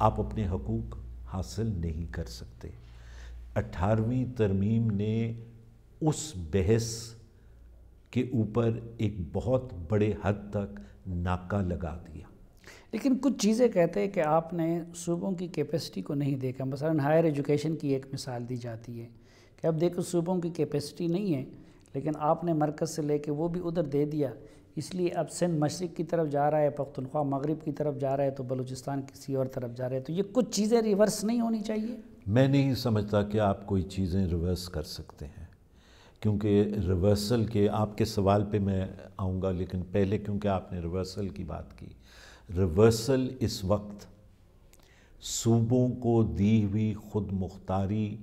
آپ اپنے حقوق حاصل نہیں کر سکتے۔ 18ویں ترمیم نے اس بحث کے اوپر ایک بہت بڑے حد تک ناکہ لگا دیا۔ لیکن کچھ چیزیں کہتے ہیں کہ آپ نے صوبوں کی کیپیسٹی کو نہیں دیکھا۔ مثلا ہائر ایجوکیشن کی ایک مثال دی جاتی ہے کہ اب دیکھو صوبوں کی کیپیسٹی نہیں ہے، لیکن آپ نے مرکز سے لے کے وہ بھی ادھر دے دیا، اس لیے اب سندھ مشرق کی طرف جا رہا ہے، پختونخوا مغرب کی طرف جا رہا ہے، تو بلوچستان کسی اور طرف جا رہا ہے۔ تو یہ کچھ چیزیں ریورس نہیں ہونی چاہیے؟ میں نہیں سمجھتا کہ آپ کوئی چیزیں ریورس کر سکتے ہیں، کیونکہ ریورسل کے آپ کے سوال پہ میں آؤں گا، لیکن پہلے کیونکہ آپ نے ریورسل کی بات کی، ریورسل اس وقت صوبوں کو دی ہوئی خود مختاری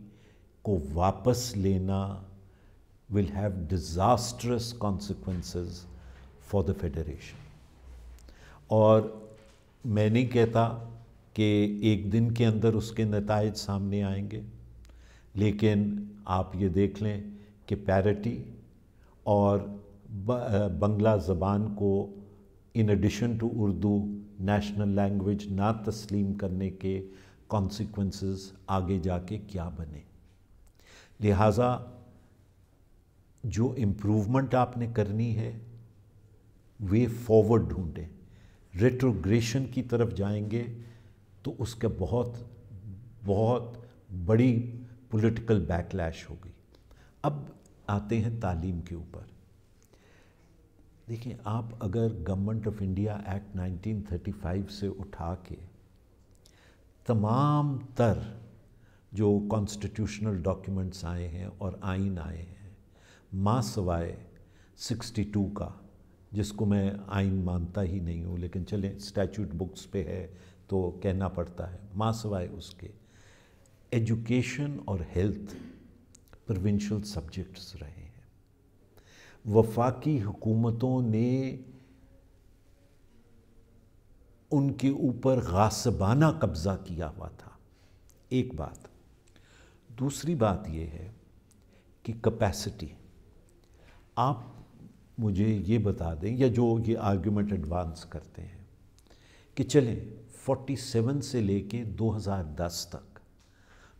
کو واپس لینا will have disastrous consequences for the federation۔ اور میں نہیں کہتا کہ ایک دن کے اندر اس کے نتائج سامنے آئیں گے، لیکن آپ یہ دیکھ لیں کہ پیرٹی اور بنگلہ زبان کو in addition to Urdu national language نہ تسلیم کرنے کے کانسیکوینسز آگے جا کے کیا بنے۔ لہٰذا جو امپروومنٹ آپ نے کرنی ہے وے فارورڈ ڈھونڈیں۔ ریٹروگریشن کی طرف جائیں گے تو اس کا بہت بہت بڑی پولیٹیکل بیک لیش ہوگی۔ اب آتے ہیں تعلیم کے اوپر۔ دیکھیں، آپ اگر گورنمنٹ آف انڈیا ایکٹ 1935 سے اٹھا کے تمام تر جو کانسٹیٹیوشنل ڈاکیومنٹس آئے ہیں اور آئین آئے ہیں، ماں سوائے 62 کا، جس کو میں آئین مانتا ہی نہیں ہوں، لیکن چلیں اسٹیچوٹ بکس پہ ہے تو کہنا پڑتا ہے، ماں سوائے اس کے ایجوکیشن اور ہیلتھ پروونشل سبجیکٹس رہے ہیں۔ وفاقی حکومتوں نے ان کے اوپر غاصبانہ قبضہ کیا ہوا تھا، ایک بات۔ دوسری بات یہ ہے کہ کیپیسٹی، آپ مجھے یہ بتا دیں، یا جو یہ آرگیومنٹ ایڈوانس کرتے ہیں کہ چلیں 47 سے لے کے 2010 تک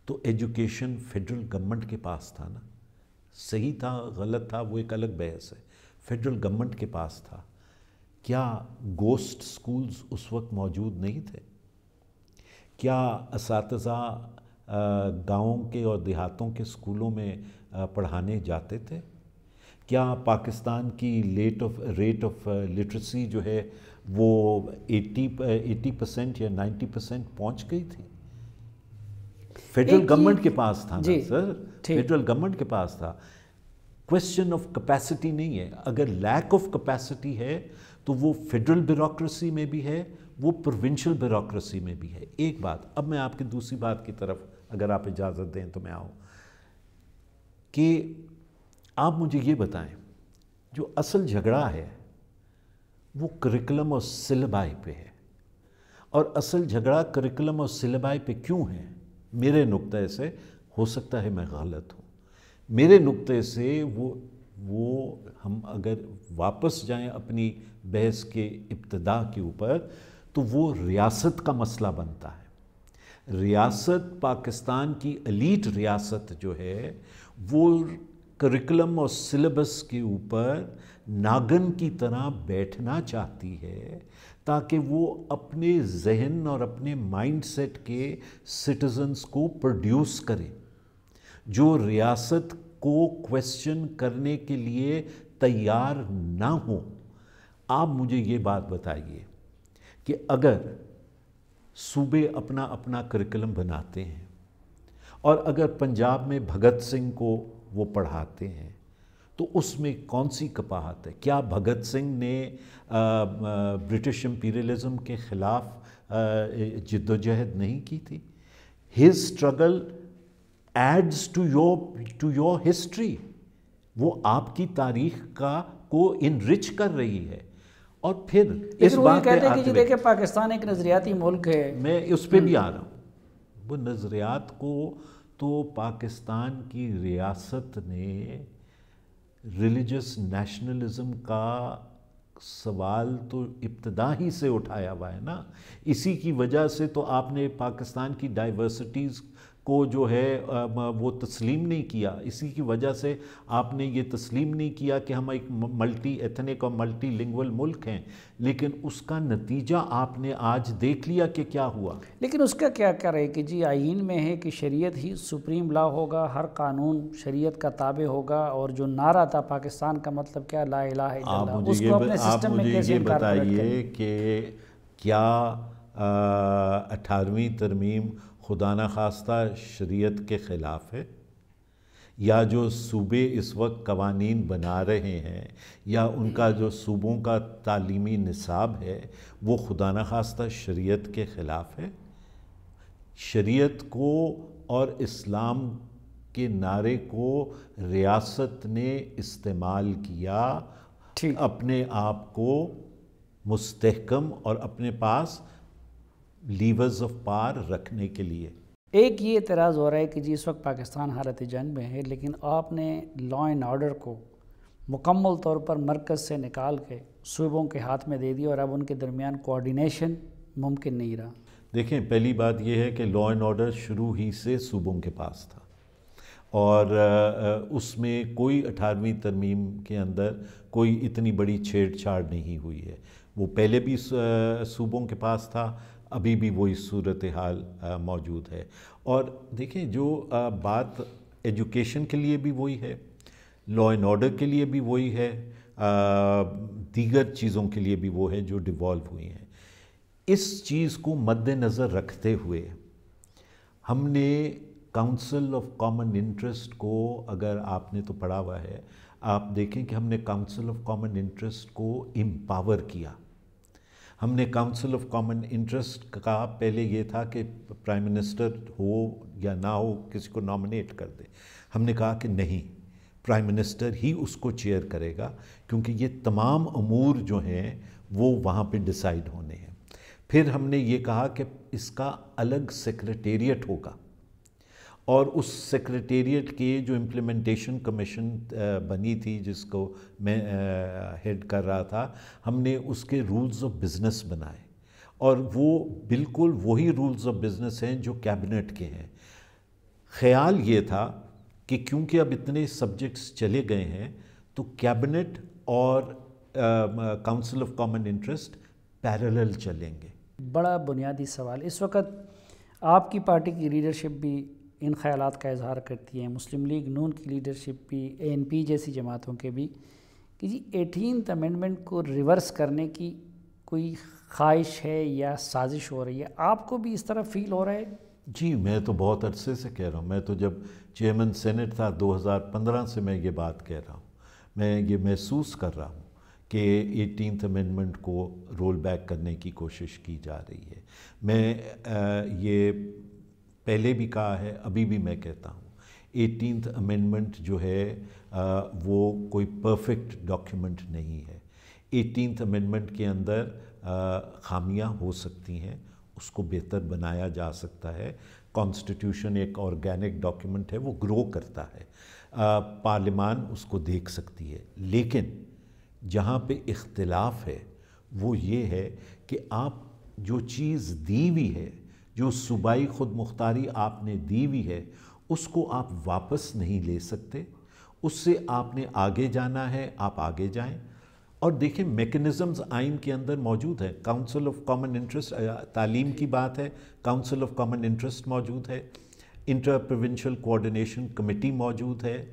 تو ایجوکیشن فیڈرل گورنمنٹ کے پاس تھا نا، صحیح تھا غلط تھا وہ ایک الگ بحث ہے، فیڈرل گورنمنٹ کے پاس تھا۔ کیا گوسٹ سکولز اس وقت موجود نہیں تھے؟ کیا اساتذہ گاؤں کے اور دیہاتوں کے سکولوں میں پڑھانے جاتے تھے؟ کیا پاکستان کی ریٹ آف لٹریسی جو ہے وہ 80% یا 90% پہنچ گئی تھی؟ فیڈرل گورنمنٹ کے پاس تھا نا سر، فیڈرل گورنمنٹ کے پاس تھا۔ کویسچن آف کیپیسٹی نہیں ہے، اگر لیک آف کیپیسٹی ہے تو وہ فیڈرل بیوروکریسی میں بھی ہے، وہ پروونشل بیوروکریسی میں بھی ہے۔ ایک بات، اب میں آپ کی دوسری بات کی طرف اگر آپ اجازت دیں تو میں آؤں، کہ آپ مجھے یہ بتائیں جو اصل جھگڑا ہے وہ کریکولم اور سلیبائی پہ ہے، اور اصل جھگڑا کریکولم اور سلیبائی پہ کیوں ہے؟ میرے نقطے سے، ہو سکتا ہے میں غلط ہوں، میرے نقطے سے وہ ہم اگر واپس جائیں اپنی بحث کے ابتدا کے اوپر تو وہ ریاست کا مسئلہ بنتا ہے۔ ریاست، پاکستان کی ایلیٹ ریاست جو ہے وہ کریکولم اور سلیبس کے اوپر ناگن کی طرح بیٹھنا چاہتی ہے تاکہ وہ اپنے ذہن اور اپنے مائنڈ سیٹ کے سٹیزنز کو پروڈیوس کرے، جو ریاست کو کویسچن کرنے کے لیے تیار نہ ہو۔ آپ مجھے یہ بات بتائیے کہ اگر صوبے اپنا اپنا کریکولم بناتے ہیں اور اگر پنجاب میں بھگت سنگھ کو وہ پڑھاتے ہیں تو اس میں کون سی کپاہت ہے؟ کیا بھگت سنگھ نے برٹش امپیریلزم کے خلاف جد و جہد نہیں کی تھی؟ His struggle adds to your history, وہ آپ کی تاریخ کو انرچ کر رہی ہے۔ اور پھر اس بات پہ آتے ہوئے دیکھیں پاکستان ایک نظریاتی ملک ہے، میں اس پہ بھی آ رہا ہوں، وہ نظریات کو تو پاکستان کی ریاست نے ریلیجس نیشنلزم کا سوال تو ابتدا ہی سے اٹھایا ہوا ہے نا. اسی کی وجہ سے تو آپ نے پاکستان کی ڈائیورسٹیز کو جو ہے وہ تسلیم نہیں کیا. اسی کی وجہ سے آپ نے یہ تسلیم نہیں کیا کہ ہم ایک ملٹی ایتھنک اور ملٹی لنگول ملک ہیں. لیکن اس کا نتیجہ آپ نے آج دیکھ لیا کہ کیا ہوا. لیکن اس کا کیا کرے کہ جی آئین میں ہے کہ شریعت ہی سپریم لا ہوگا, ہر قانون شریعت کا تابع ہوگا, اور جو نعرہ تھا پاکستان کا مطلب کیا لا الہ الا اللہ, اس کو اپنے سسٹم میں کیسے انکارپوریٹ کریں؟ آپ مجھے یہ بتائیے کہ کیا 18ویں ترمیم خدا نخواستہ شریعت کے خلاف ہے؟ یا جو صوبے اس وقت قوانین بنا رہے ہیں یا ان کا جو صوبوں کا تعلیمی نصاب ہے وہ خدا نخواستہ شریعت کے خلاف ہے؟ شریعت کو اور اسلام کے نعرے کو ریاست نے استعمال کیا اپنے آپ کو مستحکم اور اپنے پاس لیورز آف پار رکھنے کے لیے. ایک یہ اعتراض ہو رہا ہے کہ جی اس وقت پاکستان حالت جنگ میں ہے, لیکن آپ نے لا اینڈ آرڈر کو مکمل طور پر مرکز سے نکال کے صوبوں کے ہاتھ میں دے دیا, اور اب ان کے درمیان کوارڈینیشن ممکن نہیں رہا. دیکھیں, پہلی بات یہ ہے کہ لا اینڈ آرڈر شروع ہی سے صوبوں کے پاس تھا, اور اس میں کوئی 18ویں ترمیم کے اندر کوئی اتنی بڑی چھیڑ چھاڑ نہیں ہوئی ہے. وہ پہلے بھی صوبوں کے پاس تھا, ابھی بھی وہی صورتحال موجود ہے. اور دیکھیں, جو بات ایجوکیشن کے لیے بھی وہی ہے, لا اینڈ آرڈر کے لیے بھی وہی ہے, دیگر چیزوں کے لیے بھی وہ ہے جو ڈیوالو ہوئی ہیں. اس چیز کو مد نظر رکھتے ہوئے ہم نے کاؤنسل آف کامن انٹرسٹ کو, اگر آپ نے تو پڑھا ہوا ہے, آپ دیکھیں کہ ہم نے کاؤنسل آف کامن انٹرسٹ کو امپاور کیا. ہم نے کاؤنسل آف کامن انٹرسٹ کا پہلے یہ تھا کہ پرائم منسٹر ہو یا نہ ہو کسی کو نامنیٹ کر دے. ہم نے کہا کہ نہیں, پرائم منسٹر ہی اس کو چیئر کرے گا, کیونکہ یہ تمام امور جو ہیں وہ وہاں پہ ڈیسائیڈ ہونے ہیں. پھر ہم نے یہ کہا کہ اس کا الگ سیکریٹریٹ ہوگا, اور اس سیکریٹریٹ کی جو امپلیمنٹیشن کمیشن بنی تھی جس کو میں ہیڈ کر رہا تھا, ہم نے اس کے رولز آف بزنس بنائے, اور وہ بالکل وہی رولز آف بزنس ہیں جو کیبنٹ کے ہیں. خیال یہ تھا کہ کیونکہ اب اتنے سبجیکٹس چلے گئے ہیں تو کیبنٹ اور council of common interest parallel چلیں گے. بڑا بنیادی سوال, اس وقت آپ کی پارٹی کی لیڈرشپ بھی ان خیالات کا اظہار کرتی ہے, مسلم لیگ نون کی لیڈرشپ بھی, ANP جیسی جماعتوں کے بھی, کہ جی 18th امینڈمنٹ کو ریورس کرنے کی کوئی خواہش ہے یا سازش ہو رہی ہے. آپ کو بھی اس طرح فیل ہو رہا ہے؟ جی, میں تو بہت عرصے سے کہہ رہا ہوں. میں تو جب چیئرمین سینٹ تھا 2015 سے میں یہ بات کہہ رہا ہوں. میں یہ محسوس کر رہا ہوں کہ 18th امینڈمنٹ کو رول بیک کرنے کی کوشش کی جا رہی ہے. میں یہ پہلے بھی کہا ہے, ابھی بھی میں کہتا ہوں, 18th امینڈمنٹ جو ہے وہ کوئی پرفیکٹ ڈاکیومنٹ نہیں ہے. 18th امینڈمنٹ کے اندر خامیاں ہو سکتی ہیں, اس کو بہتر بنایا جا سکتا ہے. کانسٹیٹیوشن ایک آرگینک ڈاکیومنٹ ہے, وہ گرو کرتا ہے, پارلیمان اس کو دیکھ سکتی ہے. لیکن جہاں پہ اختلاف ہے وہ یہ ہے کہ آپ جو چیز دی ہوئی ہے, جو صوبائی خود مختاری آپ نے دی ہوئی ہے, اس کو آپ واپس نہیں لے سکتے. اس سے آپ نے آگے جانا ہے, آپ آگے جائیں. اور دیکھیں, میکنزمز آئین کے اندر موجود ہے. کاؤنسل آف کامن انٹرسٹ, تعلیم کی بات ہے, کاؤنسل آف کامن انٹرسٹ موجود ہے, انٹر پروونشل کوارڈینیشن کمیٹی موجود ہے,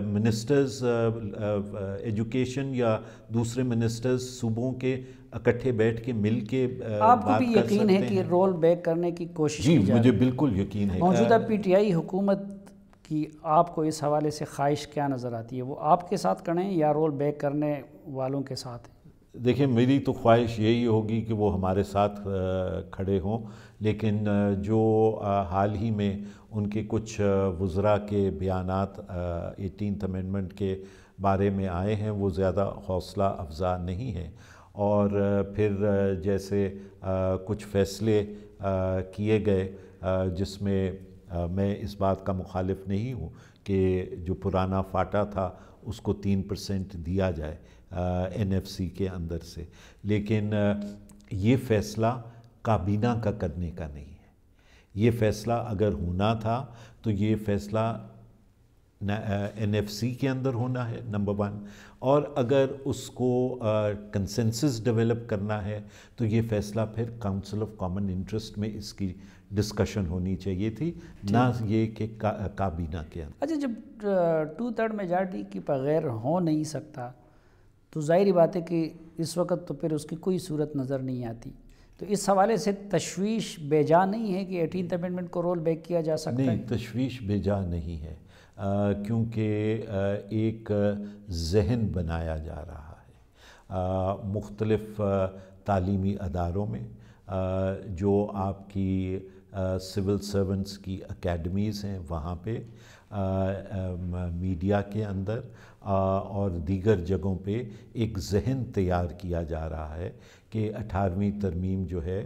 منسٹرز ایجوکیشن یا دوسرے منسٹرز صوبوں کے اکٹھے بیٹھ کے مل کے آپ کو بھی یقین ہے کہ رول بیک کرنے کی کوشش کی جا رہی ہے؟ مجھے بالکل یقین ہے. موجودہ PTI حکومت کی آپ کو اس حوالے سے خواہش کیا نظر آتی ہے؟ وہ آپ کے ساتھ کریں یا رول بیک کرنے والوں کے ساتھ؟ دیکھیں, میری تو خواہش یہی ہوگی کہ وہ ہمارے ساتھ کھڑے ہوں, لیکن جو حال ہی میں ان کے کچھ وزراء کے بیانات 18th امینڈمنٹ کے بارے میں آئے ہیں وہ زیادہ حوصلہ افزا نہیں ہیں. اور پھر جیسے کچھ فیصلے کیے گئے جس میں میں اس بات کا مخالف نہیں ہوں کہ جو پرانا فاٹا تھا اس کو 3% دیا جائے, NFC کے اندر سے، لیکن یہ فیصلہ کابینہ کا کرنے کا نہیں ہے۔ یہ فیصلہ اگر ہونا تھا تو یہ فیصلہ NFC کے اندر ہونا ہے، نمبر 1، اور اگر اس کو کنسنسس ڈیولپ کرنا ہے تو یہ فیصلہ پھر کاؤنسل آف کامن انٹرسٹ میں اس کی ڈسکشن ہونی چاہیے تھی، نہ یہ کہ کابینہ کے اندر۔ اچھا، جب 2/3 میجارٹی کی بغیر ہو نہیں سکتا تو ظاہری بات ہے کہ اس وقت تو پھر اس کی کوئی صورت نظر نہیں آتی، تو اس حوالے سے تشویش بے جا نہیں ہے کہ 18th امینڈمنٹ کو رول بیک کیا جا سکتا ہے؟ نہیں، تشویش بے جا نہیں ہے، کیونکہ ایک ذہن بنایا جا رہا ہے مختلف تعلیمی اداروں میں، جو آپ کی سول سرونٹس کی اکیڈمیز ہیں وہاں پہ، میڈیا کے اندر اور دیگر جگہوں پہ ایک ذہن تیار کیا جا رہا ہے کہ 18ویں ترمیم جو ہے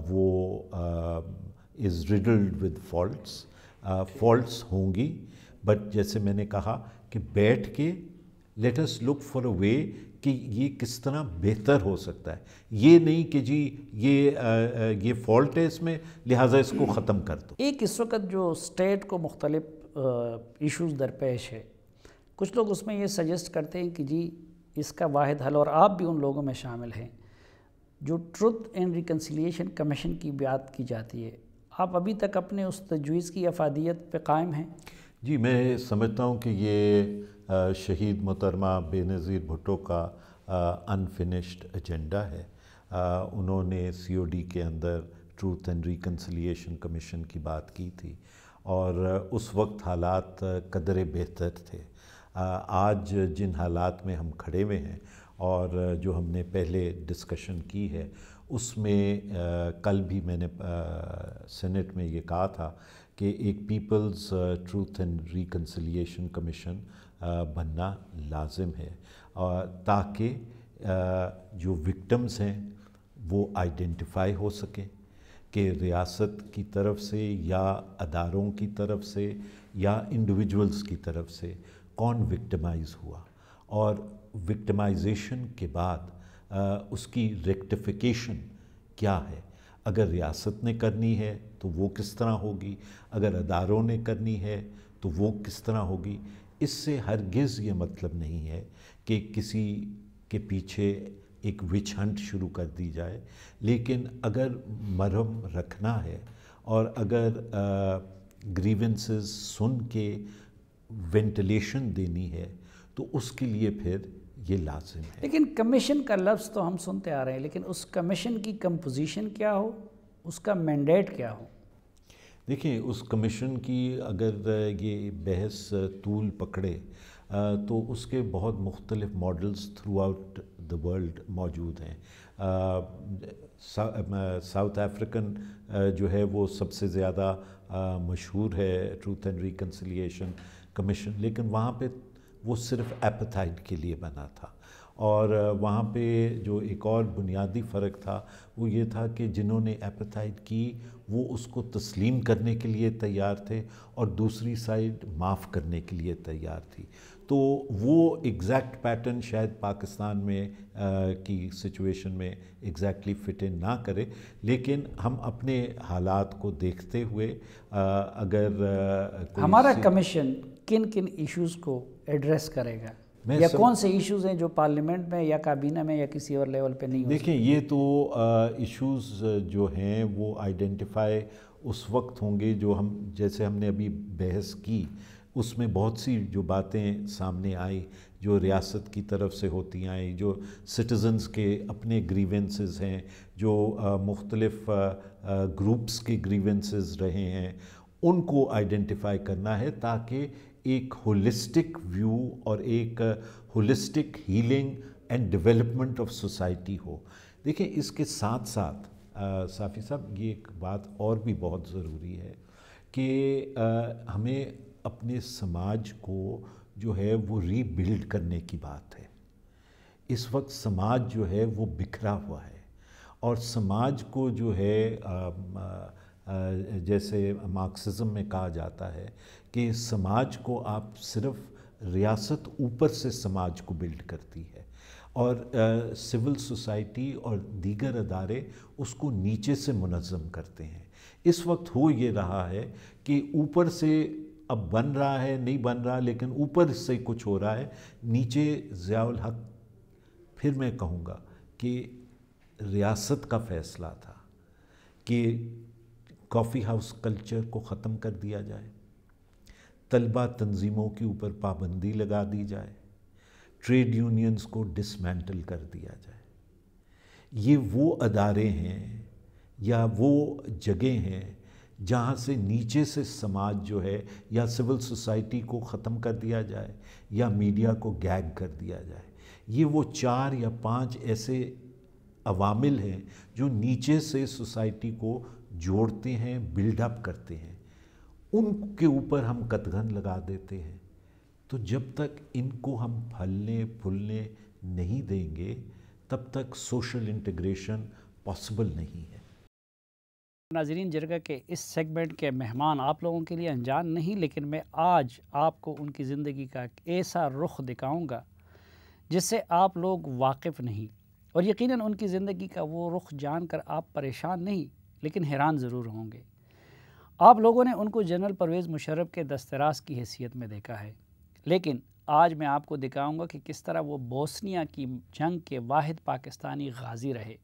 وہ از riddled with فالٹس ہوں گی، بٹ جیسے میں نے کہا کہ بیٹھ کے late us look for a way کہ یہ کس طرح بہتر ہو سکتا ہے، یہ نہیں کہ جی یہ فالٹ ہے اس میں لہٰذا اس کو ختم کر دو۔ ایک اس وقت جو اسٹیٹ کو مختلف ایشوز درپیش ہے، کچھ لوگ اس میں یہ سجیسٹ کرتے ہیں کہ جی اس کا واحد حل، اور آپ بھی ان لوگوں میں شامل ہیں، جو ٹروتھ اینڈ ریکنسیلیشن کمیشن کی بات کی جاتی ہے، آپ ابھی تک اپنے اس تجویز کی افادیت پہ قائم ہیں؟ جی، میں سمجھتا ہوں کہ یہ شہید محترمہ بے نظیر بھٹو کا انفنشڈ ایجنڈا ہے۔ انہوں نے COD کے اندر ٹروتھ اینڈ ریکنسیلیشن کمیشن کی بات کی تھی، اور اس وقت حالات قدرے بہتر تھے۔ آج جن حالات میں ہم کھڑے ہوئے ہیں اور جو ہم نے پہلے ڈسکشن کی ہے، اس میں کل بھی میں نے سینٹ میں یہ کہا تھا کہ ایک people's truth and reconciliation commission بننا لازم ہے، تاکہ جو وکٹمز ہیں وہ آئیڈینٹیفائی ہو سکیں کہ ریاست کی طرف سے یا اداروں کی طرف سے یا انڈیویجولز کی طرف سے کون وکٹمائز ہوا، اور وکٹمائزیشن کے بعد اس کی ریکٹیفیکیشن کیا ہے۔ اگر ریاست نے کرنی ہے تو وہ کس طرح ہوگی، اگر اداروں نے کرنی ہے تو وہ کس طرح ہوگی۔ اس سے ہرگز یہ مطلب نہیں ہے کہ کسی کے پیچھے ایک وچ ہنٹ شروع کر دی جائے، لیکن اگر مرہم رکھنا ہے اور اگر گریونسز سن کے وینٹیلیشن دینی ہے تو اس کے لیے پھر یہ لازم ہے۔ لیکن کمیشن کا لفظ تو ہم سنتے آ رہے ہیں، لیکن اس کمیشن کی کمپوزیشن کیا ہو، اس کا مینڈیٹ کیا ہو؟ دیکھیں، اس کمیشن کی اگر یہ بحث طول پکڑے تو اس کے بہت مختلف models through out the world موجود ہیں۔ ساؤتھ افریقن جو ہے وہ سب سے زیادہ مشہور ہے ٹروتھ اینڈ ریکنسیلیشن کمیشن، لیکن وہاں پہ وہ صرف ایپیتائٹ کے لیے بنا تھا، اور وہاں پہ جو ایک اور بنیادی فرق تھا وہ یہ تھا کہ جنہوں نے ایپیتائٹ کی وہ اس کو تسلیم کرنے کے لیے تیار تھے اور دوسری سائڈ معاف کرنے کے لیے تیار تھی۔ تو وہ ایگزیکٹ پیٹرن شاید پاکستان میں کی سچویشن میں ایگزیکٹلی فٹ ان نہ کرے، لیکن ہم اپنے حالات کو دیکھتے ہوئے اگر ہمارا کمیشن کن کن ایشوز کو ایڈریس کرے گا، یا کون سے ایشوز ہیں جو پارلیمنٹ میں یا کابینہ میں یا کسی اور لیول پہ نہیں ہو سکتے؟ دیکھیں، یہ تو ایشوز جو ہیں وہ آئیڈینٹیفائی اس وقت ہوں گے جو جیسے ہم نے ابھی بحث کی، اس میں بہت سی جو باتیں سامنے آئیں جو ریاست کی طرف سے ہوتی آئیں، جو سٹیزنز کے اپنے گریونسز ہیں، جو مختلف گروپس کے گریونسز رہے ہیں، ان کو آئیڈینٹیفائی کرنا ہے تاکہ ایک ہولسٹک ویو اور ایک holistic healing and development of society ہو۔ دیکھیں، اس کے ساتھ ساتھ صافی صاحب یہ ایک بات اور بھی بہت ضروری ہے کہ ہمیں اپنے سماج کو جو ہے وہ ری بلڈ کرنے کی بات ہے۔ اس وقت سماج جو ہے وہ بکھرا ہوا ہے، اور سماج کو جو ہے جیسے مارکسزم میں کہا جاتا ہے کہ سماج کو آپ صرف ریاست اوپر سے سماج کو بلڈ کرتی ہے۔ اور سول سوسائٹی اور دیگر ادارے اس کو نیچے سے منظم کرتے ہیں۔ اس وقت ہو یہ رہا ہے کہ اوپر سے اب بن رہا ہے، نہیں بن رہا، لیکن اوپر سے کچھ ہو رہا ہے، نیچے ضیاء الحق، پھر میں کہوں گا کہ ریاست کا فیصلہ تھا کہ کافی ہاؤس کلچر کو ختم کر دیا جائے، طلبہ تنظیموں کے اوپر پابندی لگا دی جائے، ٹریڈ یونینز کو ڈسمینٹل کر دیا جائے۔ یہ وہ ادارے ہیں یا وہ جگہیں ہیں جہاں سے نیچے سے سماج جو ہے یا سول سوسائٹی کو ختم کر دیا جائے یا میڈیا کو گیگ کر دیا جائے۔ یہ وہ 4 یا 5 ایسے عوامل ہیں جو نیچے سے سوسائٹی کو جوڑتے ہیں، بلڈ اپ کرتے ہیں، ان کے اوپر ہم قدغن لگا دیتے ہیں۔ تو جب تک ان کو ہم پھلنے پھولنے نہیں دیں گے تب تک سوشل انٹیگریشن پاسبل نہیں ہے۔ ناظرین، جرگہ کے اس سیگمنٹ کے مہمان آپ لوگوں کے لیے انجان نہیں، لیکن میں آج آپ کو ان کی زندگی کا ایک ایسا رخ دکھاؤں گا جس سے آپ لوگ واقف نہیں، اور یقیناً ان کی زندگی کا وہ رخ جان کر آپ پریشان نہیں لیکن حیران ضرور ہوں گے۔ آپ لوگوں نے ان کو جنرل پرویز مشرف کے دستراز کی حیثیت میں دیکھا ہے، لیکن آج میں آپ کو دکھاؤں گا کہ کس طرح وہ بوسنیا کی جنگ کے واحد پاکستانی غازی رہے۔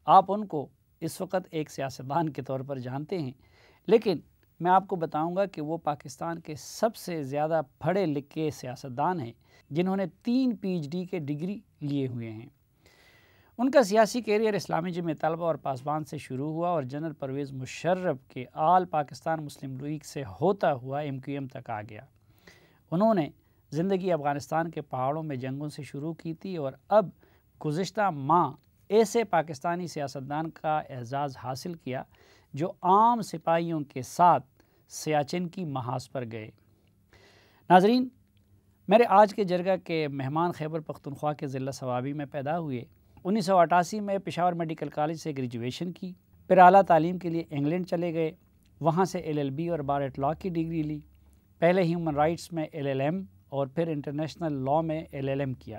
آپ ان کو اس وقت ایک سیاستدان کے طور پر جانتے ہیں، لیکن میں آپ کو بتاؤں گا کہ وہ پاکستان کے سب سے زیادہ پڑھے لکھے سیاستدان ہیں جنہوں نے 3 PhD کے ڈگری لیے ہوئے ہیں۔ ان کا سیاسی کیریئر اسلامی جمع طلبہ اور پاسبان سے شروع ہوا اور جنرل پرویز مشرف کے آل پاکستان مسلم لیگ سے ہوتا ہوا MQM تک آ گیا۔ انہوں نے زندگی افغانستان کے پہاڑوں میں جنگوں سے شروع کی تھی اور اب گزشتہ ماہ ایسے پاکستانی سیاستدان کا اعزاز حاصل کیا جو عام سپاہیوں کے ساتھ سیاچن کی محاذ پر گئے۔ ناظرین، میرے آج کے جرگہ کے مہمان خیبر پختونخوا کے ضلع صوابی میں پیدا ہوئے۔ 1988 میں پشاور میڈیکل کالج سے گریجویشن کی، پھر اعلیٰ تعلیم کے لیے انگلینڈ چلے گئے، وہاں سے LLB اور بار ایٹ لاء کی ڈگری لی، پہلے ہیومن رائٹس میں LLM اور پھر انٹرنیشنل لاء میں LLM کیا۔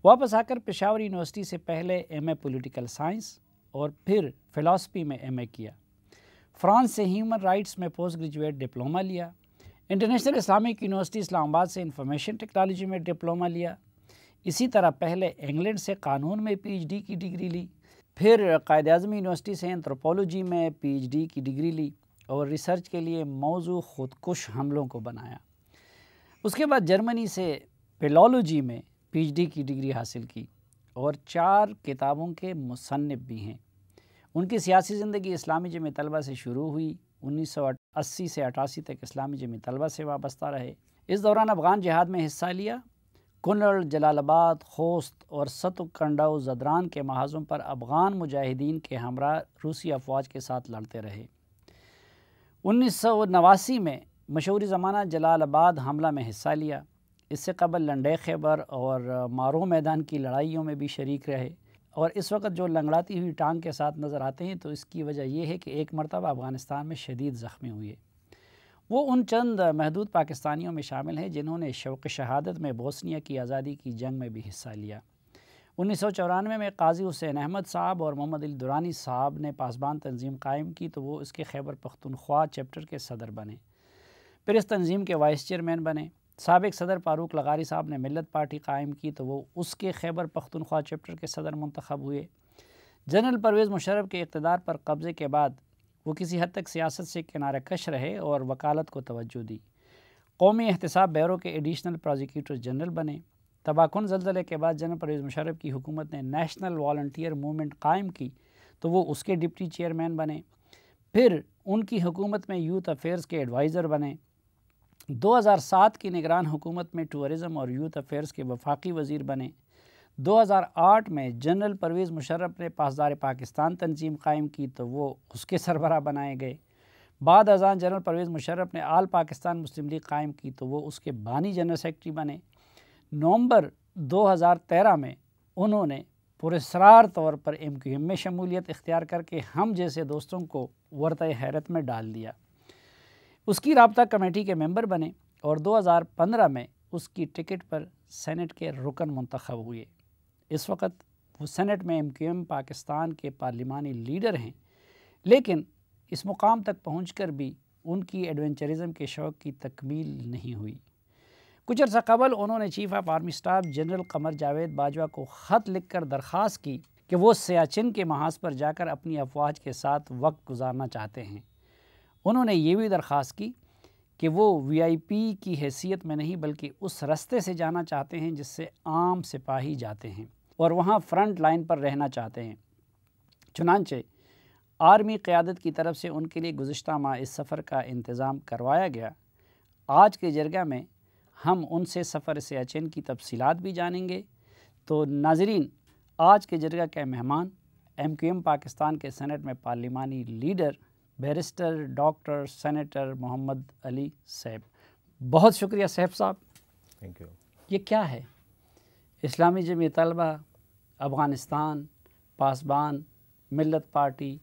واپس آ کر پشاور یونیورسٹی سے پہلے MA پولیٹیکل سائنس اور پھر فلاسفی میں MA کیا۔ فرانس سے ہیومن رائٹس میں پوسٹ گریجویٹ ڈپلومہ لیا۔ انٹرنیشنل اسلامک یونیورسٹی اسلام آباد سے انفارمیشن ٹیکنالوجی میں ڈپلومہ لیا۔ اسی طرح پہلے انگلینڈ سے قانون میں PhD کی ڈگری لی، پھر قائد اعظم یونیورسٹی سے اینتھروپولوجی میں PhD کی ڈگری لی اور ریسرچ کے لیے موضوع خودکش حملوں کو بنایا۔ اس کے بعد جرمنی سے فلالوجی میں PhD کی ڈگری حاصل کی اور 4 کتابوں کے مصنف بھی ہیں۔ ان کی سیاسی زندگی اسلامی جمع طلبہ سے شروع ہوئی، 1980 سے 88 تک اسلامی جمع طلبہ سے وابستہ رہے۔ اس دوران افغان جہاد میں حصہ لیا، کنڑ، جلال آباد، خوست اور ستو کنڈو زدران کے محاذوں پر افغان مجاہدین کے ہمراہ روسی افواج کے ساتھ لڑتے رہے۔ 1989 میں مشہور زمانہ جلال آباد حملہ میں حصہ لیا۔ اس سے قبل لنڈے خیبر اور مارو میدان کی لڑائیوں میں بھی شریک رہے، اور اس وقت جو لنگڑاتی ہوئی ٹانگ کے ساتھ نظر آتے ہیں تو اس کی وجہ یہ ہے کہ ایک مرتبہ افغانستان میں شدید زخمی ہوئے۔ وہ ان چند محدود پاکستانیوں میں شامل ہیں جنہوں نے شوق شہادت میں بوسنیا کی آزادی کی جنگ میں بھی حصہ لیا۔ 1994 میں قاضی حسین احمد صاحب اور محمد علی دورانی صاحب نے پاسبان تنظیم قائم کی تو وہ اس کے خیبر پختونخوا چیپٹر کے صدر بنے، پھر اس تنظیم کے وائس چیئرمین بنے۔ سابق صدر فاروق لغاری صاحب نے ملت پارٹی قائم کی تو وہ اس کے خیبر پختونخوا چیپٹر کے صدر منتخب ہوئے۔ جنرل پرویز مشرف کے اقتدار پر قبضے کے بعد وہ کسی حد تک سیاست سے کنارہ کش رہے اور وکالت کو توجہ دی۔ قومی احتساب بیورو کے ایڈیشنل پروزیکیوٹر جنرل بنے۔ تباہ کن زلزلے کے بعد جنرل پرویز مشرف کی حکومت نے نیشنل والنٹیئر موومنٹ قائم کی تو وہ اس کے ڈپٹی چیئرمین بنے، پھر ان کی حکومت میں یوتھ افیئرز کے ایڈوائزر بنے۔ 2007 کی نگران حکومت میں ٹورزم اور یوتھ افیئرز کے وفاقی وزیر بنے۔ 2008 میں جنرل پرویز مشرف نے پاسدار پاکستان تنظیم قائم کی تو وہ اس کے سربراہ بنائے گئے۔ بعد ازاں جنرل پرویز مشرف نے آل پاکستان مسلم لیگ قائم کی تو وہ اس کے بانی جنرل سیکرٹری بنے۔ نومبر 2013 میں انہوں نے پراسرار طور پر MQM میں شمولیت اختیار کر کے ہم جیسے دوستوں کو ورطۂ حیرت میں ڈال دیا۔ اس کی رابطہ کمیٹی کے ممبر بنے اور 2015 میں اس کی ٹکٹ پر سینٹ کے رکن منتخب ہوئے۔ اس وقت وہ سینٹ میں MQM پاکستان کے پارلیمانی لیڈر ہیں، لیکن اس مقام تک پہنچ کر بھی ان کی ایڈونچرزم کے شوق کی تکمیل نہیں ہوئی۔ کچھ عرصہ قبل انہوں نے chief of army staff general Qamar Javed Bajwa کو خط لکھ کر درخواست کی کہ وہ سیاچن کے محاذ پر جا کر اپنی افواج کے ساتھ وقت گزارنا چاہتے ہیں۔ انہوں نے یہ بھی درخواست کی کہ وہ VIP کی حیثیت میں نہیں بلکہ اس رستے سے جانا چاہتے ہیں جس سے عام سپاہی جاتے ہیں، اور وہاں فرنٹ لائن پر رہنا چاہتے ہیں۔ چنانچہ آرمی قیادت کی طرف سے ان کے لیے گزشتہ ماہ اس سفر کا انتظام کروایا گیا۔ آج کے جرگہ میں ہم ان سے سفر سیاچن کی تفصیلات بھی جانیں گے۔ تو ناظرین، آج کے جرگہ کے مہمان MQM پاکستان کے سینٹ میں پارلیمانی لیڈر بیرسٹر ڈاکٹر سینیٹر محمد علی صاحب۔ بہت شکریہ صاحب صاحب۔ Thank you. یہ کیا ہے؟ اسلامی جمعیت طلبہ، افغانستان، پاسبان، ملت پارٹی،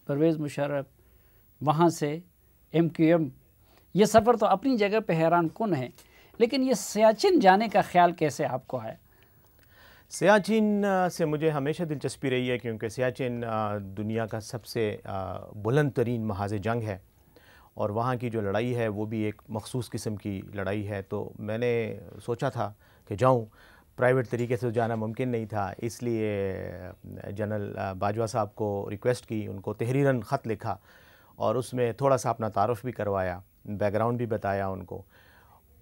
پرویز مشرف، وہاں سے MQM، یہ سفر تو اپنی جگہ پہ حیران کن ہے، لیکن یہ سیاچن جانے کا خیال کیسے آپ کو آیا؟ سیاچن سے مجھے ہمیشہ دلچسپی رہی ہے، کیونکہ سیاچن دنیا کا سب سے بلند ترین محاذ جنگ ہے، اور وہاں کی جو لڑائی ہے وہ بھی ایک مخصوص قسم کی لڑائی ہے۔ تو میں نے سوچا تھا کہ جاؤں، پرائیویٹ طریقے سے جانا ممکن نہیں تھا، اس لیے جنرل باجوہ صاحب کو ریکویسٹ کی، ان کو تحریراً خط لکھا اور اس میں تھوڑا سا اپنا تعارف بھی کروایا، بیک گراؤنڈ بھی بتایا ان کو،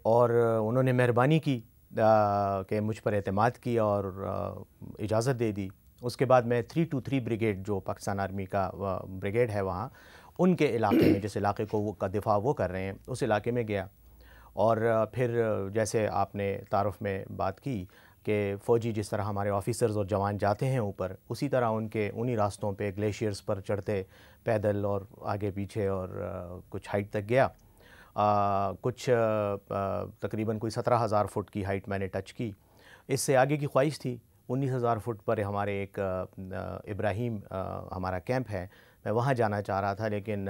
اور انہوں نے مہربانی کی کہ مجھ پر اعتماد کیا اور اجازت دے دی۔ اس کے بعد میں 323 بریگیڈ، جو پاکستان آرمی کا بریگیڈ ہے وہاں، ان کے علاقے میں، جس علاقے کو وہ کا دفاع وہ کر رہے ہیں، اس علاقے میں گیا، اور پھر جیسے آپ نے تعارف میں بات کی کہ فوجی جس طرح ہمارے آفیسرز اور جوان جاتے ہیں اوپر، اسی طرح انہی راستوں پہ گلیشیئرز پر چڑھتے پیدل اور آگے پیچھے، اور کچھ ہائٹ تک گیا، کچھ تقریباً کوئی 17,000 فٹ کی ہائٹ میں نے ٹچ کی۔ اس سے آگے کی خواہش تھی 19,000 فٹ پر ہمارے ایک ابراہیم ہمارا کیمپ ہے، میں وہاں جانا چاہ رہا تھا، لیکن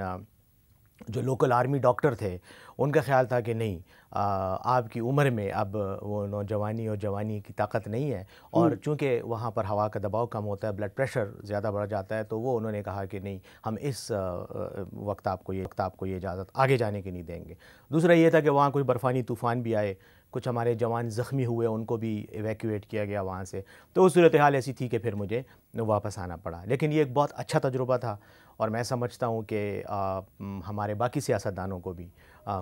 جو لوکل آرمی ڈاکٹر تھے ان کا خیال تھا کہ نہیں، آپ کی عمر میں اب وہ نوجوانی اور جوانی کی طاقت نہیں ہے، اور چونکہ وہاں پر ہوا کا دباؤ کم ہوتا ہے، بلڈ پریشر زیادہ بڑھ جاتا ہے، تو وہ انہوں نے کہا کہ نہیں، ہم اس وقت آپ کو یہ اجازت آگے جانے کی نہیں دیں گے۔ دوسرا یہ تھا کہ وہاں کوئی برفانی طوفان بھی آئے، کچھ ہمارے جوان زخمی ہوئے، ان کو بھی ایویکویٹ کیا گیا وہاں سے، تو وہ صورتحال ایسی تھی کہ پھر مجھے واپس آنا پڑا۔ لیکن یہ ایک بہت اچھا تجربہ تھا، اور میں سمجھتا ہوں کہ ہمارے باقی سیاستدانوں کو بھی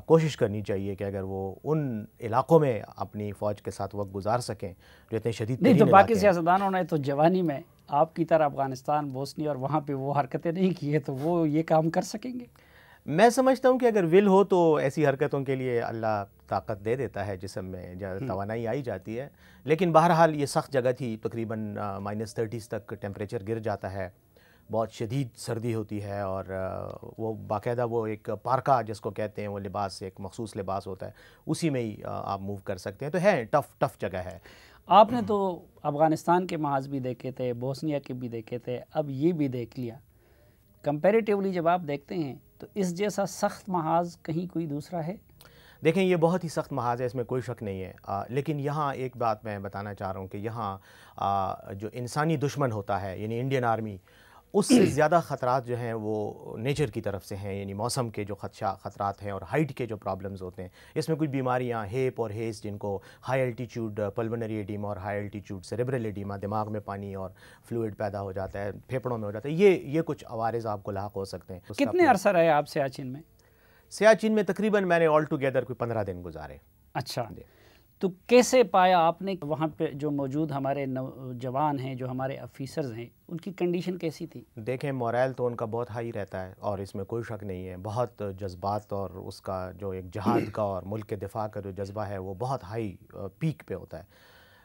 کوشش کرنی چاہیے کہ اگر وہ ان علاقوں میں اپنی فوج کے ساتھ وقت گزار سکیں جو اتنے شدید نہیں، تو باقی سیاستدانوں نے تو جوانی میں آپ کی طرح افغانستان، بوسنی اور وہاں پہ وہ حرکتیں نہیں کی ہے، تو وہ یہ کام کر سکیں گے؟ میں سمجھتا ہوں کہ اگر ول ہو تو ایسی حرکتوں کے لیے اللہ طاقت دے دیتا ہے، جسم میں توانائی آئی جاتی ہے، لیکن بہرحال یہ سخت جگہ تھی، تقریباً -30 تک ٹیمپریچر گر جاتا ہے، بہت شدید سردی ہوتی ہے، اور وہ باقاعدہ وہ ایک پارکا جس کو کہتے ہیں، وہ لباس ایک مخصوص لباس ہوتا ہے، اسی میں ہی آپ موو کر سکتے ہیں، تو ہے ٹف جگہ ہے۔ آپ نے تو افغانستان کے محاذ بھی دیکھے تھے، بوسنیا کے بھی دیکھے تھے، اب یہ بھی دیکھ لیا، کمپیریٹیولی جب آپ دیکھتے ہیں تو اس جیسا سخت محاذ کہیں کوئی دوسرا ہے؟ دیکھیں، یہ بہت ہی سخت محاذ ہے، اس میں کوئی شک نہیں ہے، لیکن یہاں ایک بات میں بتانا چاہ رہا ہوں کہ یہاں جو انسانی دشمن ہوتا ہے، یعنی انڈین آرمی، اس سے زیادہ خطرات جو ہیں وہ نیچر کی طرف سے ہیں، یعنی موسم کے جو خطرات ہیں اور ہائٹ کے جو پرابلمز ہوتے ہیں، اس میں کچھ بیماریاں ہیپ اور ہیز، جن کو ہائی الٹیچیوڈ پلمنری ایڈیما اور ہائی الٹیچیوڈ سیریبرل ایڈیما، دماغ میں پانی اور فلوئڈ پیدا ہو جاتا ہے، پھیپڑوں میں ہو جاتا ہے، یہ کچھ عوارض آپ کو لاحق ہو سکتے ہیں۔ کتنے عرصہ رہے آپ سیاچن میں؟ سیاچن میں تقریباً میں نے آل ٹوگیدر کوئی 15 دن گزارے۔ اچھا، تو کیسے پایا آپ نے وہاں پہ جو موجود ہمارے نوجوان ہیں، جو ہمارے آفیسرز ہیں، ان کی کنڈیشن کیسی تھی؟ دیکھیں، مورائل تو ان کا بہت ہائی رہتا ہے، اور اس میں کوئی شک نہیں ہے، بہت جذبات اور اس کا جو ایک جہاد کا اور ملک کے دفاع کا جو جذبہ ہے وہ بہت ہائی پیک پہ ہوتا ہے،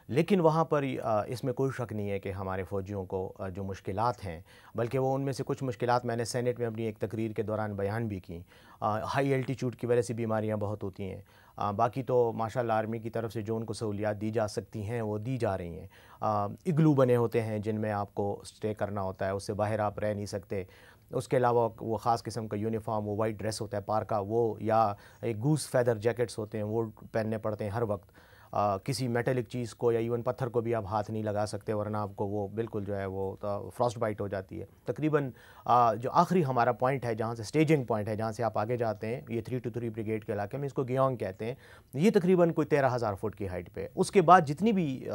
لیکن وہاں پر اس میں کوئی شک نہیں ہے کہ ہمارے فوجیوں کو جو مشکلات ہیں، بلکہ وہ ان میں سے کچھ مشکلات میں نے سینٹ میں اپنی ایک تقریر کے دوران بیان بھی کی، ہائی الٹیچیوڈ کی وجہ سے بیماریاں بہت ہوتی ہیں، باقی تو ماشاءاللہ آرمی کی طرف سے جو ان کو سہولیات دی جا سکتی ہیں وہ دی جا رہی ہیں، اگلو بنے ہوتے ہیں جن میں آپ کو سٹے کرنا ہوتا ہے، اس سے باہر آپ رہ نہیں سکتے، اس کے علاوہ وہ خاص قسم کا یونیفارم، وہ وائٹ ڈریس ہوتا ہے پارکا، وہ یا ایک گوس فیدر جیکٹس ہوتے ہیں وہ پہننے پڑتے ہیں ہر وقت، کسی میٹلک چیز کو یا ایون پتھر کو بھی آپ ہاتھ نہیں لگا سکتے ورنہ آپ کو وہ بالکل جو ہے وہ فراسٹ بائٹ ہو جاتی ہے. تقریباً جو آخری ہمارا پوائنٹ ہے جہاں سے اسٹیجنگ پوائنٹ ہے جہاں سے آپ آگے جاتے ہیں یہ 323 بریگیڈ کے علاقے میں اس کو گیونگ کہتے ہیں, یہ تقریباً کوئی 13,000 فٹ کی ہائٹ پہ. اس کے بعد جتنی بھی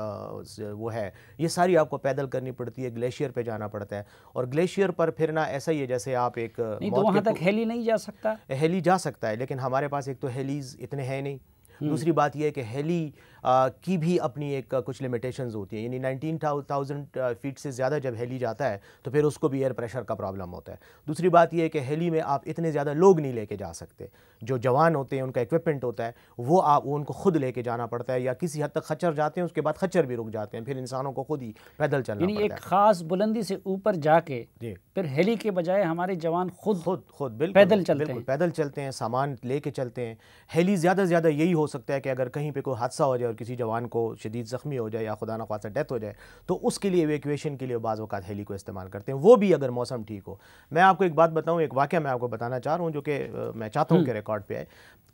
وہ ہے یہ ساری آپ کو پیدل کرنی پڑتی ہے, گلیشیئر پہ جانا پڑتا ہے اور گلیشیئر پر پھرنا ایسا ہی ہے جیسے آپ ایک نہیں تو وہاں تک ہیلی نہیں جا سکتا. ہیلی جا سکتا ہے لیکن ہمارے پاس ایک تو ہیلیز اتنے ہیں نہیں, دوسری بات یہ ہے کہ ہیلی کی بھی اپنی ایک کچھ لمیٹیشنز ہوتی ہیں, یعنی 19,000 فیٹ سے زیادہ جب ہیلی جاتا ہے تو پھر اس کو بھی ایئر پریشر کا پرابلم ہوتا ہے. دوسری بات یہ ہے کہ ہیلی میں آپ اتنے زیادہ لوگ نہیں لے کے جا سکتے, جو جوان ہوتے ہیں ان کا ایکوپمنٹ ہوتا ہے وہ ان کو خود لے کے جانا پڑتا ہے, یا کسی حد تک خچر جاتے ہیں اس کے بعد خچر بھی رک جاتے ہیں, پھر انسانوں کو خود ہی پیدل چلنا پڑتا ہے. یعنی ایک خاص بلندی سے اوپر جا کے جی پھر ہیلی کے بجائے ہمارے جوان خود بالکل پیدل چلتے ہیں. پیدل چلتے ہیں, سامان لے کے چلتے ہیں. ہیلی زیادہ سے زیادہ یہی ہو سکتا ہے کہ اگر کہیں پہ کوئی حادثہ ہو جائے اور کسی جوان کو شدید زخمی ہو جائے یا خدا نخواستہ ڈیتھ ہو جائے تو اس کے لیے ایویکویشن کے لیے بعض اوقات ہیلی کو استعمال کرتے ہیں, وہ بھی اگر موسم ٹھیک ہو. میں آپ کو ایک بات بتاؤں, ایک واقعہ میں آپ کو بتانا چاہ رہا ہوں جو کہ میں چاہتا ہوں کہ ریکارڈ پہ آئے,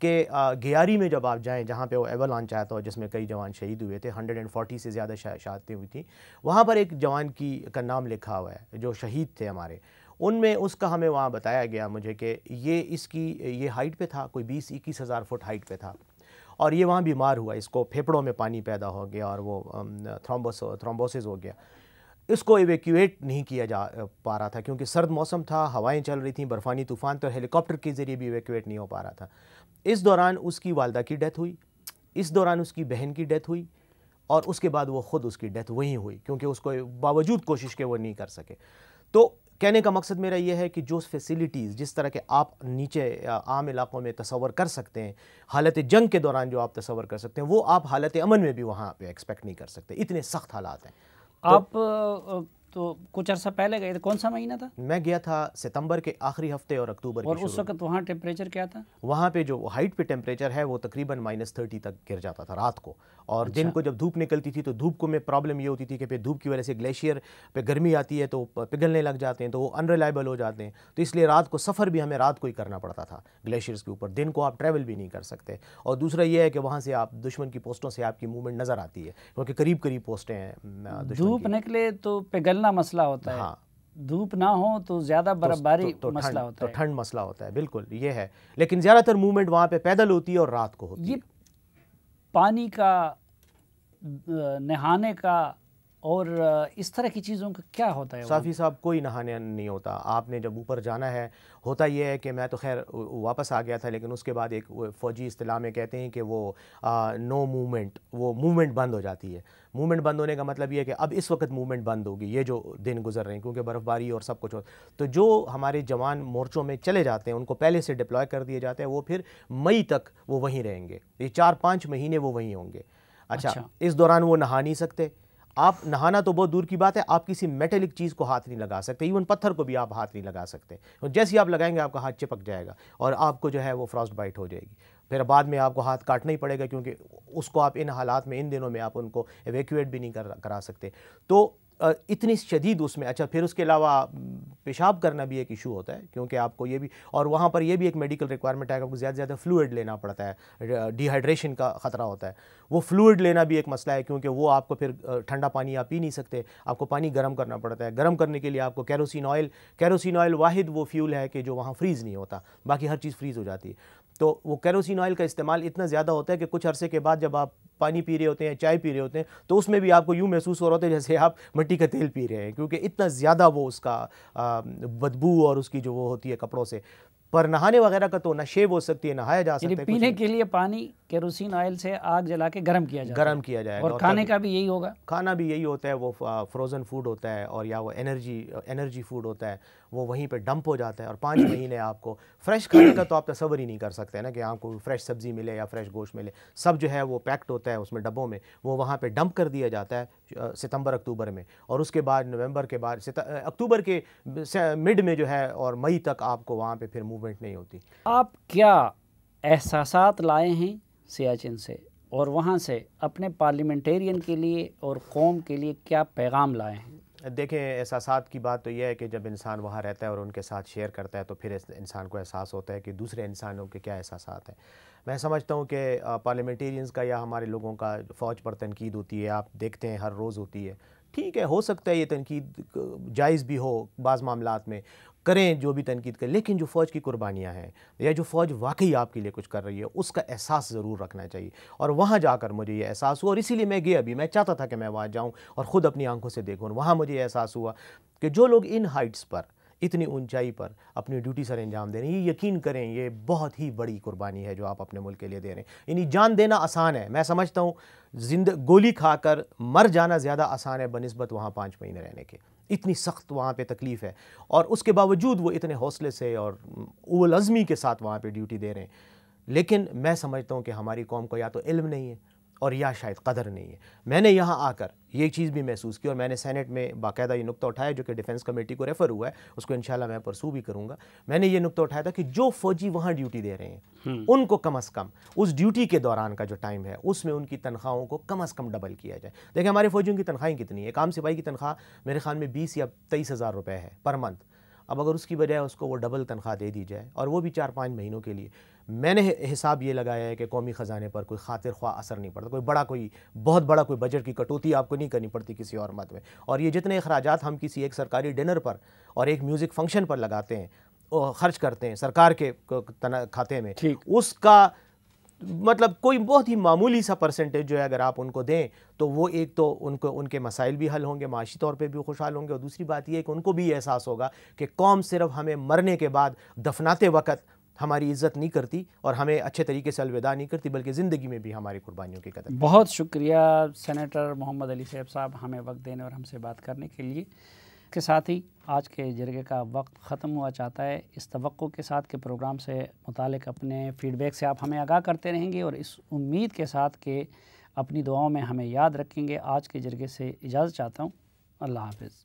کہ گیاری میں جب آپ جائیں جہاں پہ وہ ایولانچ آیا تھا جس میں کئی جوان شہید ہوئے تھے, 140 سے زیادہ شہادتیں ہوئی تھیں, وہاں پر ایک جوان کا نام لکھا ہوا ہے جو شہید تھے ہمارے. ان میں اس کا ہمیں وہاں بتایا گیا مجھے کہ یہ ہائٹ پہ تھا, کوئی 20-21 ہزار فٹ ہائٹ پہ تھا اور یہ وہاں بیمار ہوا, اس کو پھیپڑوں میں پانی پیدا ہو گیا اور وہ تھرومبوسس ہو گیا. اس کو ایویکیویٹ نہیں کیا جا پا رہا تھا کیونکہ سرد موسم تھا, ہوائیں چل رہی تھیں, برفانی طوفان تھا, ہیلی کاپٹر کے ذریعے بھی ایویکیویٹ نہیں ہو پا رہا تھا. اس دوران اس کی والدہ کی ڈیتھ ہوئی, اس دوران اس کی بہن کی ڈیتھ ہوئی اور اس کے بعد وہ خود اس کی ڈیتھ وہیں ہوئی کیونکہ اس کو باوجود کوشش کے وہ نہیں کر سکے. تو کہنے کا مقصد میرا یہ ہے کہ جو فیسیلیٹیز جس طرح کے آپ نیچے عام علاقوں میں تصور کر سکتے ہیں, حالت جنگ کے دوران جو آپ تصور کر سکتے ہیں, وہ آپ حالت امن میں بھی وہاں پہ ایکسپیکٹ نہیں کر سکتے, اتنے سخت حالات ہیں. آپ تو کچھ عرصہ پہلے گئے تھے, کون سا مہینہ تھا؟ میں گیا تھا ستمبر کے آخری ہفتے اور اکتوبر کے اور شروع. اس وقت وہاں ٹیمپریچر کیا تھا؟ وہاں پہ جو ہائٹ پہ ٹیمپریچر ہے وہ تقریباً -30 تک گر جاتا تھا رات کو, اور دن کو جب دھوپ نکلتی تھی تو دھوپ کو میں پرابلم یہ ہوتی تھی کہ پھر دھوپ کی وجہ سے گلیشیئر پہ گرمی آتی ہے تو پگھلنے لگ جاتے ہیں تو وہ انریلائبل ہو جاتے ہیں, تو اس لیے رات کو سفر بھی ہمیں رات کو ہی کرنا پڑتا تھا گلیشیئرز کے اوپر, دن کو آپ ٹریول بھی نہیں کر سکتے. اور دوسرا یہ ہے کہ وہاں سے آپ دشمن کی پوسٹوں سے آپ کی موومنٹ نظر آتی ہے کیونکہ قریب قریب پوسٹیں ہیں. دھوپ نکلے تو پگھلنا مسئلہ ہوتا ہے, دھوپ نہ ہو تو زیادہ برف باری مسئلہ ہوتا ہے, تو ٹھنڈ مسئلہ ہوتا ہے. بالکل یہ ہے, لیکن زیادہ تر موومنٹ وہاں پہ پیدل ہوتی ہے اور رات کو ہوتی ہے. یہ پانی کا, نہانے کا اور اس طرح کی چیزوں کا کیا ہوتا ہے؟ صافی صاحب کوئی نہانے نہیں ہوتا. آپ نے جب اوپر جانا ہے, ہوتا یہ ہے کہ میں تو خیر واپس آ گیا تھا لیکن اس کے بعد ایک فوجی اصطلاح میں کہتے ہیں کہ وہ نو موومنٹ, وہ موومنٹ بند ہو جاتی ہے. موومنٹ بند ہونے کا مطلب یہ ہے کہ اب اس وقت موومنٹ بند ہوگی, یہ جو دن گزر رہے ہیں کیونکہ برف باری اور سب کچھ. تو جو ہمارے جوان مورچوں میں چلے جاتے ہیں ان کو پہلے سے ڈپلوائے کر دیے جاتے ہیں, وہ پھر مئی تک وہ وہیں رہیں گے, یہ 4-5 مہینے وہ وہیں ہوں گے. اچھا, اس دوران وہ نہا نہیں سکتے. آپ نہانا تو بہت دور کی بات ہے, آپ کسی میٹلک چیز کو ہاتھ نہیں لگا سکتے, ایون پتھر کو بھی آپ ہاتھ نہیں لگا سکتے. جیسے ہی آپ لگائیں گے آپ کا ہاتھ چپک جائے گا اور آپ کو جو ہے وہ فراسٹ بائٹ ہو جائے گی. پھر بعد میں آپ کو ہاتھ کاٹنا ہی پڑے گا کیونکہ اس کو آپ ان حالات میں, ان دنوں میں آپ ان کو ایویکویٹ بھی نہیں کرا سکتے. تو اتنی شدید اس میں. اچھا, پھر اس کے علاوہ پیشاب کرنا بھی ایک ایشو ہوتا ہے کیونکہ آپ کو یہ بھی, اور وہاں پر یہ بھی ایک میڈیکل ریکوائرمنٹ ہے کہ آپ کو زیادہ زیادہ فلوئڈ لینا پڑتا ہے, ڈی ہائیڈریشن کا خطرہ ہوتا ہے. وہ فلوئڈ لینا بھی ایک مسئلہ ہے کیونکہ وہ آپ کو پھر ٹھنڈا پانی آپ پی نہیں سکتے, آپ کو پانی گرم کرنا پڑتا ہے. گرم کرنے کے لیے آپ کو کیروسین آئل واحد وہ فیول ہے کہ جو وہاں فریز نہیں ہوتا, باقی ہر چیز فریز ہو جاتی ہے. تو وہ کیروسین آئل کا استعمال اتنا زیادہ ہوتا ہے کہ کچھ عرصے کے بعد جب آپ پانی پی رہے ہوتے ہیں, چائے پی رہے ہوتے ہیں, تو اس میں بھی آپ کو یوں محسوس ہو رہا ہوتا ہے جیسے آپ مٹی کا تیل پی رہے ہیں کیونکہ اتنا زیادہ وہ اس کا بدبو اور اس کی جو وہ ہوتی ہے کپڑوں سے. پر نہانے وغیرہ کا تو نہ شیو ہو سکتی ہے, نہایا جا سکتا ہے. پینے کے لیے پانی کیروسین آئل سے آگ جلا کے گرم کیا جائے گا, اور کھانے کا بھی یہی ہوگا. کھانا بھی یہی ہوتا ہے, وہ فروزن فوڈ ہوتا ہے اور یا وہ انرجی فوڈ ہوتا ہے, وہ وہیں پہ ڈمپ ہو جاتا ہے. اور 5 مہینے آپ کو فریش کھانے کا تو آپ تصور ہی نہیں کر سکتے نا کہ آپ کو فریش سبزی ملے یا فریش گوشت ملے. سب جو ہے وہ پیکڈ ہوتا ہے اس میں ڈبوں میں, وہ وہاں پہ ڈمپ کر دیا جاتا ہے ستمبر اکتوبر میں, اور اس کے بعد نومبر کے بعد اکتوبر کے مڈ میں جو ہے اور مئی تک آپ کو وہاں پہ پھر موومنٹ نہیں ہوتی. آپ کیا احساسات لائے ہیں سیاچن سے, اور وہاں سے اپنے پارلیمنٹیرین کے لیے اور قوم کے لیے کیا پیغام لائے ہیں؟ دیکھیں احساسات کی بات تو یہ ہے کہ جب انسان وہاں رہتا ہے اور ان کے ساتھ شیئر کرتا ہے تو پھر انسان کو احساس ہوتا ہے کہ دوسرے انسانوں کے کیا احساسات ہیں. میں سمجھتا ہوں کہ پارلیمنٹیرینز کا یا ہمارے لوگوں کا فوج پر تنقید ہوتی ہے, آپ دیکھتے ہیں ہر روز ہوتی ہے. ٹھیک ہے, ہو سکتا ہے یہ تنقید جائز بھی ہو بعض معاملات میں, کریں جو بھی تنقید کریں, لیکن جو فوج کی قربانیاں ہیں یا جو فوج واقعی آپ کے لیے کچھ کر رہی ہے اس کا احساس ضرور رکھنا چاہیے. اور وہاں جا کر مجھے یہ احساس ہوا, اور اسی لیے میں گیا بھی, میں چاہتا تھا کہ میں وہاں جاؤں اور خود اپنی آنکھوں سے دیکھوں. وہاں مجھے یہ احساس ہوا کہ جو لوگ ان ہائٹس پر, اتنی اونچائی پر اپنی ڈیوٹی سر انجام دے رہے ہیں, یہ یقین کریں یہ بہت ہی بڑی قربانی ہے جو آپ اپنے ملک کے لیے دے رہے ہیں. یعنی جان دینا آسان ہے, میں سمجھتا ہوں گولی کھا کر مر جانا زیادہ آسان ہے بنسبت وہاں 5 مہینے رہنے کے. اتنی سخت وہاں پہ تکلیف ہے, اور اس کے باوجود وہ اتنے حوصلے سے اور اول عزمی کے ساتھ وہاں پہ ڈیوٹی دے رہے ہیں. لیکن میں سمجھتا ہوں کہ ہماری قوم کو یا تو علم نہیں ہے اور یا شاید قدر نہیں ہے. میں نے یہاں آ کر یہ چیز بھی محسوس کی, اور میں نے سینٹ میں باقاعدہ یہ نقطہ اٹھایا جو کہ ڈیفنس کمیٹی کو ریفر ہوا ہے, اس کو انشاءاللہ میں پرسو بھی کروں گا. میں نے یہ نقطہ اٹھایا تھا کہ جو فوجی وہاں ڈیوٹی دے رہے ہیں ان کو کم از کم اس ڈیوٹی کے دوران کا جو ٹائم ہے اس میں ان کی تنخواہوں کو کم از کم ڈبل کیا جائے. دیکھیں ہمارے فوجیوں کی تنخواہیں کتنی ہیں, ایک عام سپاہی کی تنخواہ میرے خیال میں 20 یا 23 ہزار روپے ہے پر منتھ. اب اگر اس کی بجائے اس کو وہ ڈبل تنخواہ دے دی جائے, اور وہ بھی 4-5 مہینوں کے لیے, میں نے حساب یہ لگایا ہے کہ قومی خزانے پر کوئی خاطر خواہ اثر نہیں پڑتا, کوئی بہت بڑا کوئی بجٹ کی کٹوتی آپ کو نہیں کرنی پڑتی کسی اور مد میں. اور یہ جتنے اخراجات ہم کسی ایک سرکاری ڈنر پر اور ایک میوزک فنکشن پر لگاتے ہیں, خرچ کرتے ہیں سرکار کے کھاتے میں, اس کا مطلب کوئی بہت ہی معمولی سا پرسنٹیج جو ہے اگر آپ ان کو دیں تو وہ ایک تو ان کے مسائل بھی حل ہوں گے, معاشی طور پہ بھی خوشحال ہوں گے, اور دوسری بات یہ ہے کہ ان کو بھی یہ احساس ہوگا کہ قوم صرف ہمیں مرنے کے بعد دفناتے وقت ہماری عزت نہیں کرتی اور ہمیں اچھے طریقے سے الوداع نہیں کرتی, بلکہ زندگی میں بھی ہماری قربانیوں کی قدر. بہت شکریہ سینیٹر محمد علی صاحب ہمیں وقت دینے اور ہم سے بات کرنے کے لیے. کے ساتھ ہی آج کے جرگے کا وقت ختم ہوا چاہتا ہے. اس توقع کے ساتھ کہ پروگرام سے متعلق اپنے فیڈ بیک سے آپ ہمیں آگاہ کرتے رہیں گے, اور اس امید کے ساتھ کہ اپنی دعاؤں میں ہمیں یاد رکھیں گے, آج کے جرگے سے اجازت چاہتا ہوں. اللہ حافظ.